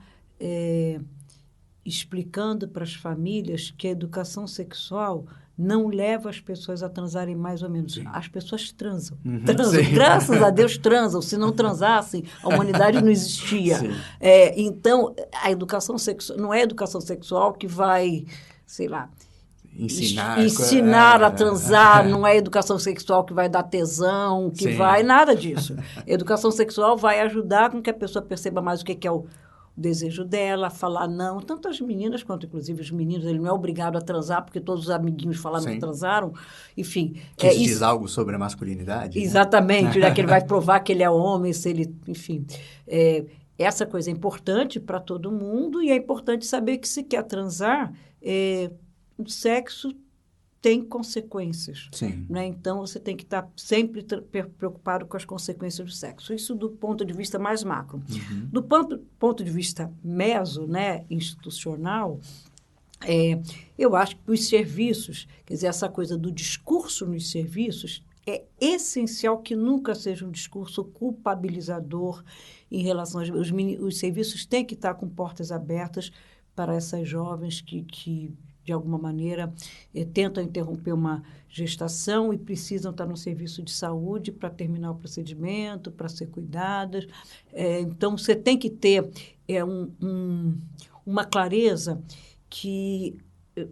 explicando para as famílias que a educação sexual não leva as pessoas a transarem mais ou menos. Sim. As pessoas transam. Graças a Deus transam. Se não transassem, a humanidade não existia. Então, a educação sexual não é a educação sexual que vai, sei lá, ensinar a transar, não é a educação sexual que vai dar tesão, que vai... Nada disso. A educação sexual vai ajudar com que a pessoa perceba mais o que é o desejo dela, falar não. Tanto as meninas quanto, inclusive, os meninos. Ele não é obrigado a transar, porque todos os amiguinhos falaram que transaram. Enfim. Que isso diz algo sobre a masculinidade? Exatamente. Né? Que ele vai provar que ele é homem, se ele... Enfim. Essa coisa é importante para todo mundo e é importante saber que se quer transar, o sexo tem consequências. Sim. Né? Então, você tem que estar sempre preocupado com as consequências do sexo. Isso do ponto de vista mais macro. Do ponto de vista meso, né, institucional, eu acho que os serviços, quer dizer, essa coisa do discurso nos serviços, é essencial que nunca seja um discurso culpabilizador em relação aos... Os serviços têm que estar com portas abertas para essas jovens que de alguma maneira, tentam interromper uma gestação e precisam estar no serviço de saúde para terminar o procedimento, para ser cuidadas. Então, você tem que ter uma clareza que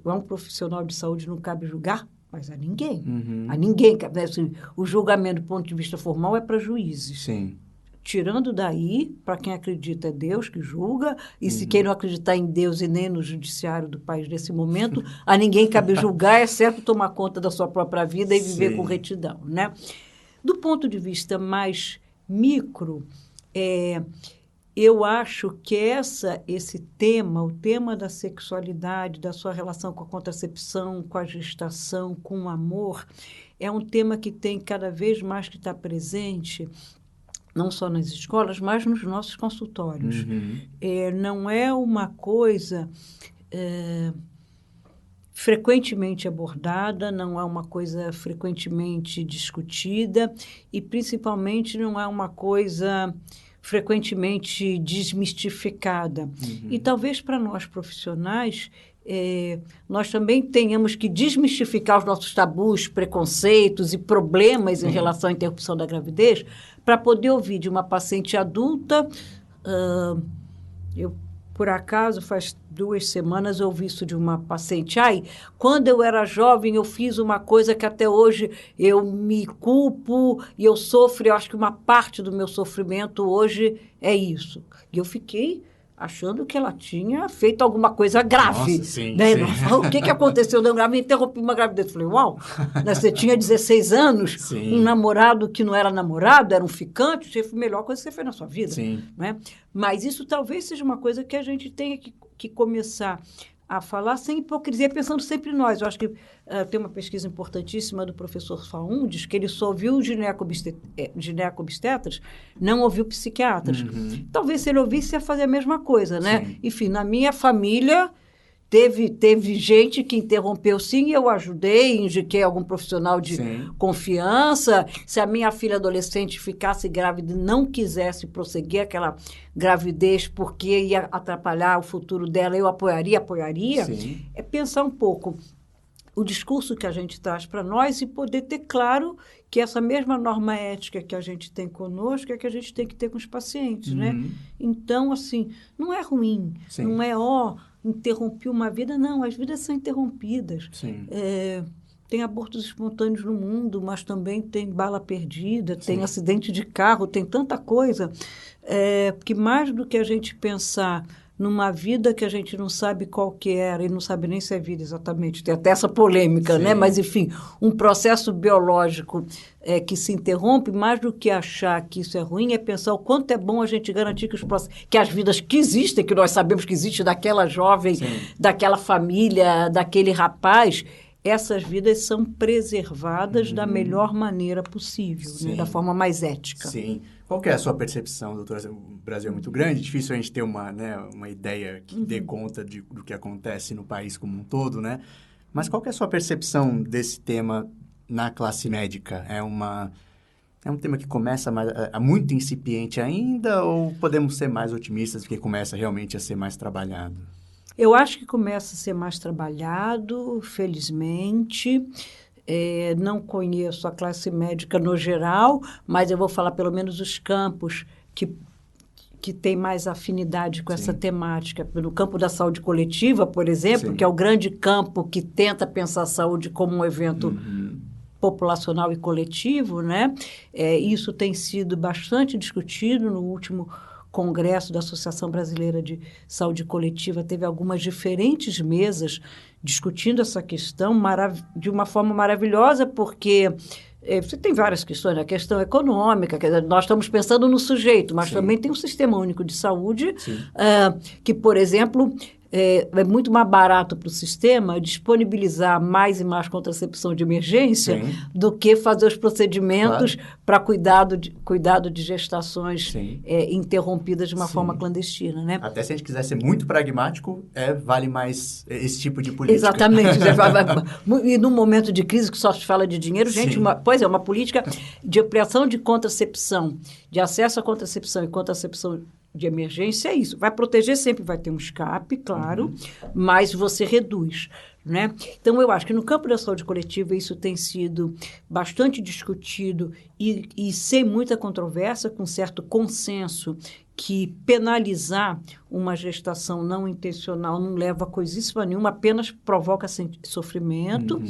a um profissional de saúde não cabe julgar, mas a ninguém. A ninguém. Assim, o julgamento, do ponto de vista formal, é para juízes. Sim. Tirando daí, para quem acredita é Deus que julga, e se quem não acreditar em Deus e nem no judiciário do país nesse momento, a ninguém cabe julgar, exceto tomar conta da sua própria vida e viver com retidão. Né? Do ponto de vista mais micro, eu acho que esse tema, o tema da sexualidade, da sua relação com a contracepção, com a gestação, com o amor, é um tema que tem cada vez mais que estar presente, não só nas escolas, mas nos nossos consultórios. Não é uma coisa frequentemente abordada, não é uma coisa frequentemente discutida e, principalmente, não é uma coisa frequentemente desmistificada. E, talvez, para nós profissionais, nós também tenhamos que desmistificar os nossos tabus, preconceitos e problemas em relação à interrupção da gravidez, para poder ouvir de uma paciente adulta. Eu, por acaso, faz 2 semanas, eu ouvi isso de uma paciente. Quando eu era jovem, eu fiz uma coisa que até hoje eu me culpo e eu sofro. Eu acho que uma parte do meu sofrimento hoje é isso. E eu fiquei achando que ela tinha feito alguma coisa grave. Nossa, sim, né? sim. O que aconteceu? Eu me interrompi uma gravidez. Falei, uau, né? Você tinha 16 anos, sim. Um namorado que não era namorado, era um ficante, foi a melhor coisa que você fez na sua vida. Sim. Né? Mas isso talvez seja uma coisa que a gente tenha que começar a falar sem hipocrisia, pensando sempre em nós. Eu acho que tem uma pesquisa importantíssima do professor Faundes, que ele só ouviu ginecobstetras, não ouviu psiquiatras. Talvez se ele ouvisse, ia fazer a mesma coisa, né? Sim. Enfim, na minha família... Teve gente que interrompeu, sim, e eu ajudei, indiquei algum profissional de confiança. Se a minha filha adolescente ficasse grávida e não quisesse prosseguir aquela gravidez porque ia atrapalhar o futuro dela, eu apoiaria. Sim. É pensar um pouco o discurso que a gente traz para nós e poder ter claro que essa mesma norma ética que a gente tem conosco é que a gente tem que ter com os pacientes, né? Então, assim, não é ruim, não é, interrompi uma vida. Não, as vidas são interrompidas. Tem abortos espontâneos no mundo, mas também tem bala perdida, tem acidente de carro, tem tanta coisa. Que mais do que a gente pensar numa vida que a gente não sabe qual que era e não sabe nem se é vida exatamente, tem até essa polêmica, né? Mas, enfim, um processo biológico que se interrompe, mais do que achar que isso é ruim, é pensar o quanto é bom a gente garantir que as vidas que existem, que nós sabemos que existe daquela jovem, daquela família, daquele rapaz, essas vidas são preservadas da melhor maneira possível, né? Da forma mais ética. Sim. Qual que é a sua percepção, doutora? O Brasil é muito grande, difícil a gente ter uma ideia que dê conta do que acontece no país como um todo, né? Mas qual que é a sua percepção desse tema na classe médica? É um tema que começa muito incipiente ainda ou podemos ser mais otimistas porque começa realmente a ser mais trabalhado? Eu acho que começa a ser mais trabalhado, felizmente. Não conheço a classe médica no geral, mas eu vou falar pelo menos os campos que têm mais afinidade com essa temática. No campo da saúde coletiva, por exemplo, que é o grande campo que tenta pensar a saúde como um evento populacional e coletivo, né? Isso tem sido bastante discutido no último Congresso da Associação Brasileira de Saúde Coletiva. Teve algumas diferentes mesas discutindo essa questão de uma forma maravilhosa, porque você tem várias questões, a questão econômica, quer dizer, nós estamos pensando no sujeito, mas também tem um sistema único de saúde, que, por exemplo, é muito mais barato para o sistema disponibilizar mais e mais contracepção de emergência do que fazer os procedimentos para cuidado de gestações interrompidas de uma forma clandestina, né? Até se a gente quiser ser muito pragmático, vale mais esse tipo de política. Exatamente. E num momento de crise que só se fala de dinheiro, gente, uma política de ampliação de contracepção, de acesso à contracepção e contracepção de emergência é isso. Vai proteger sempre, vai ter um escape, claro, mas você reduz, né? Então, eu acho que no campo da saúde coletiva isso tem sido bastante discutido e sem muita controvérsia, com certo consenso, que penalizar uma gestação não intencional não leva a coisíssima nenhuma, apenas provoca sofrimento.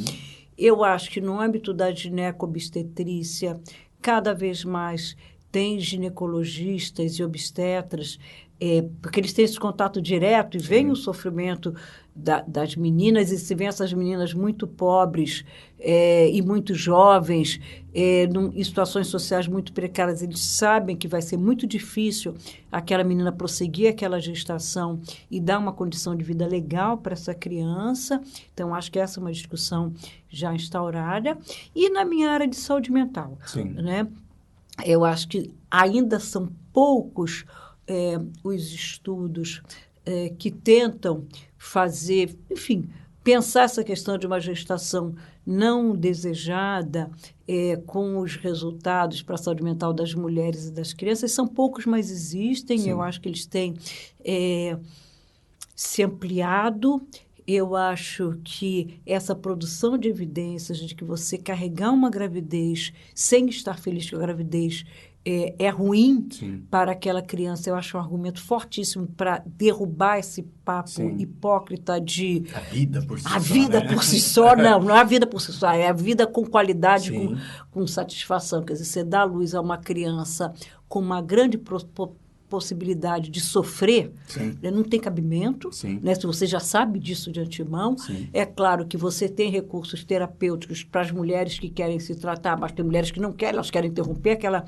Eu acho que no âmbito da ginecobstetrícia, cada vez mais tem ginecologistas e obstetras, porque eles têm esse contato direto e veem o sofrimento das meninas, e se vê essas meninas muito pobres e muito jovens, em situações sociais muito precárias, eles sabem que vai ser muito difícil aquela menina prosseguir aquela gestação e dar uma condição de vida legal para essa criança. Então, acho que essa é uma discussão já instaurada. E na minha área de saúde mental, né? Eu acho que ainda são poucos os estudos que tentam fazer, enfim, pensar essa questão de uma gestação não desejada com os resultados para a saúde mental das mulheres e das crianças. São poucos, mas existem. Eu acho que eles têm se ampliado. Eu acho que essa produção de evidências de que você carregar uma gravidez sem estar feliz com a gravidez é ruim para aquela criança, eu acho um argumento fortíssimo para derrubar esse papo hipócrita de... A vida por si só. A vida por si só, não é a vida por si só, é a vida com qualidade, com satisfação. Quer dizer, você dá luz a uma criança com uma grande possibilidade de sofrer, não tem cabimento, né? Se você já sabe disso de antemão. É claro que você tem recursos terapêuticos para as mulheres que querem se tratar, mas tem mulheres que não querem, elas querem interromper aquela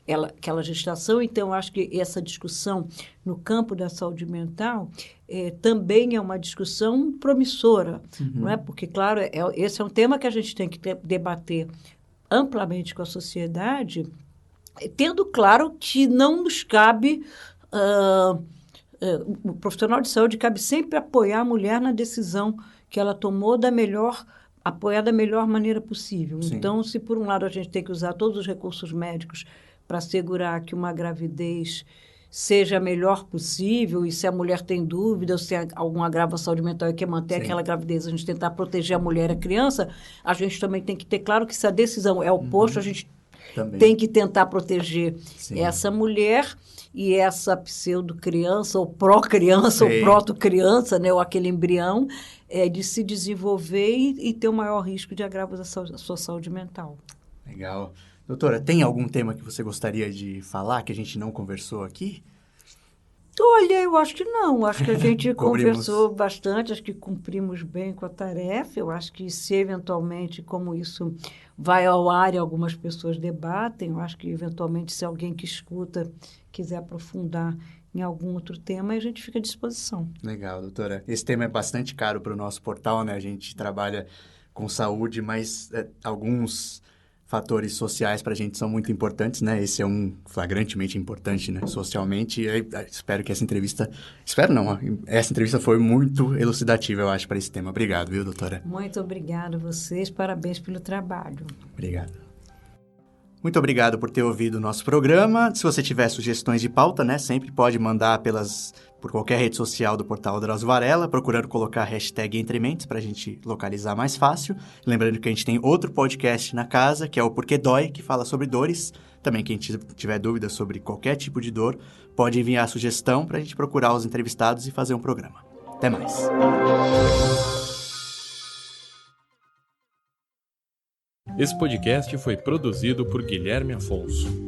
aquela gestação. Então, eu acho que essa discussão no campo da saúde mental também é uma discussão promissora, não é? Porque, claro, esse é um tema que a gente tem que debater amplamente com a sociedade, tendo claro que não nos cabe... o profissional de saúde cabe sempre apoiar a mulher na decisão que ela tomou apoiar da melhor maneira possível. Sim. Então, se por um lado a gente tem que usar todos os recursos médicos para assegurar que uma gravidez seja a melhor possível, e se a mulher tem dúvida ou se há algum agravo à saúde mental e quer manter aquela gravidez, a gente tentar proteger a mulher e a criança, a gente também tem que ter claro que se a decisão é oposta, a gente tem que tentar proteger essa mulher e essa pseudo-criança, ou pró-criança, ou proto-criança, né, ou aquele embrião, de se desenvolver e ter o maior risco de agravos à sua saúde mental. Legal. Doutora, tem algum tema que você gostaria de falar que a gente não conversou aqui? Olha, eu acho que não. Acho que a gente conversou bastante, acho que cumprimos bem com a tarefa. Eu acho que se eventualmente, como isso vai ao ar e algumas pessoas debatem, eu acho que eventualmente se alguém que escuta quiser aprofundar em algum outro tema, a gente fica à disposição. Legal, doutora. Esse tema é bastante caro para o nosso portal, né? A gente trabalha com saúde, mas alguns fatores sociais para a gente são muito importantes, né? Esse é um flagrantemente importante, né? Socialmente. E espero que essa entrevista... Espero não, essa entrevista foi muito elucidativa, eu acho, para esse tema. Obrigado, viu, doutora? Muito obrigado a vocês. Parabéns pelo trabalho. Obrigado. Muito obrigado por ter ouvido o nosso programa. Se você tiver sugestões de pauta, né, sempre pode mandar por qualquer rede social do Portal Drauzio Varela, procurando colocar a hashtag Entrementes para a gente localizar mais fácil. Lembrando que a gente tem outro podcast na casa, que é o Porquê Dói, que fala sobre dores. Também quem tiver dúvidas sobre qualquer tipo de dor, pode enviar a sugestão para a gente procurar os entrevistados e fazer um programa. Até mais. Esse podcast foi produzido por Guilherme Afonso.